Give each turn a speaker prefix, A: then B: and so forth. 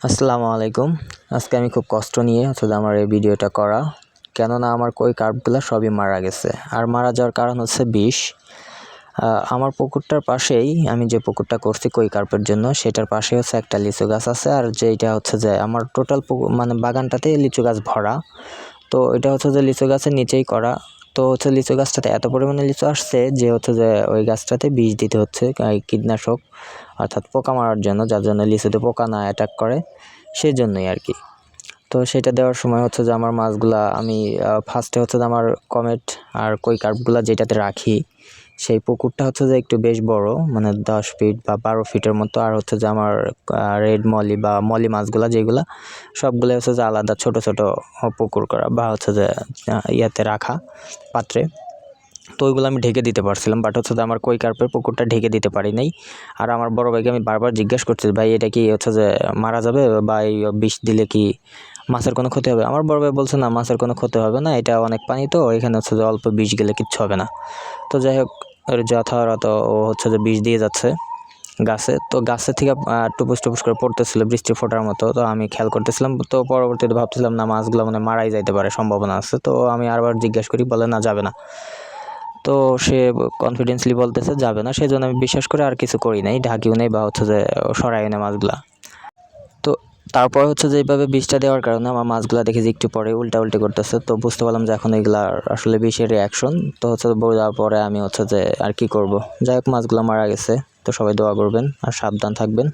A: আসসালামু আলাইকুম। আজকে আমি খুব কষ্ট নিয়ে আমার এই ভিডিওটা করা, কেননা আমার কই কার্পগুলো সবই মারা গেছে। আর মারা যাওয়ার কারণ হচ্ছে বিষ। আমার পুকুরটার পাশেই, আমি যে পুকুরটা করছি কই কার্পের জন্য, সেটার পাশে হচ্ছে একটা লিচু গাছ আছে। আর যেটা হচ্ছে যে আমার টোটাল মানে বাগানটাতে লিচু গাছ ভরা। তো এটা হচ্ছে যে লিচু গাছের নিচেই করা। তো হচ্ছে লিচু গাছটাতে এত পরিমাণে লিচু আসছে যে হচ্ছে যে ওই গাছটাতে বিষ দিতে হচ্ছে, কীটনাশক, অর্থাৎ পোকা মারার জন্য, যার জন্য লিচুতে পোকা না অ্যাটাক করে, সেই জন্যই আর কি। তো সেটা দেওয়ার সময় হচ্ছে যে আমার মাছগুলা আমি ফার্স্টে হচ্ছে যে আমার কমেট আর কই কার্পগুলা যেটাতে রাখি, সেই পুকুরটা হচ্ছে যে একটু বেশ বড়, মানে 10 ফিট বা 12 ফিটের মতো। আর হচ্ছে যে আমার রেড মলি বা মলি মাছগুলা যেগুলা, সবগুলো হচ্ছে যে আলাদা ছোট ছোট পুকুর করা বা হচ্ছে যে ইয়াতে রাখা পাত্রে। তো ওইগুলো আমি ঢেকে দিতে পারছিলাম, বাট হচ্ছে যে আমার কই কার্পের পুকুরটা ঢেকে দিতে পারি নাই। আর আমার বড় ভাইকে আমি বারবার জিজ্ঞেস করছি, ভাই এটা কি হচ্ছে যে মারা যাবে, বা এই বিষ দিলে কি মাছের কোনো ক্ষতি হবে? আমার বড় ভাই বলছে, না, মাছের কোনো ক্ষতি হবে না, এটা অনেক পানি, তো এখানে হচ্ছে যে অল্প বিষ গেলে কিচ্ছু হবে না। তো যাই হোক, ওর যথারত ও হচ্ছে যে বিষ দিয়ে যাচ্ছে গাছে। তো গাছের থেকে টুপুস টুপুস করে পড়তেছিল বৃষ্টি ফোটার মতো। তো আমি খেয়াল করতেছিলাম, তো পরবর্তীতে ভাবছিলাম না, মাছগুলো মানে মারাই যাইতে পারে, সম্ভাবনা আছে। তো আমি আরবার জিজ্ঞেস করি, বলে না, যাবে না। তো সে কনফিডেন্সলি বলতেছে যাবে না, সেই জন্য আমি বিশ্বাস করে আর কিছু করি নাই, ঢাকিও নেই বা হচ্ছে যে সরাই না মাছগুলা। তো তারপর হচ্ছে যে এইভাবে বিষটা দেওয়ার কারণে আমার মাছগুলা দেখি যে একটু পরে উল্টা করতেছে। তো বুঝতে পারলাম যে এখন এগুলা আসলে বিষের রিয়াকশন। তো হচ্ছে বোঝার পরে আমি হচ্ছে যে আর কি করব, যাই হোক মাছগুলা মারা গেছে। তো সবাই দোয়া করবেন আর সাবধান থাকবেন।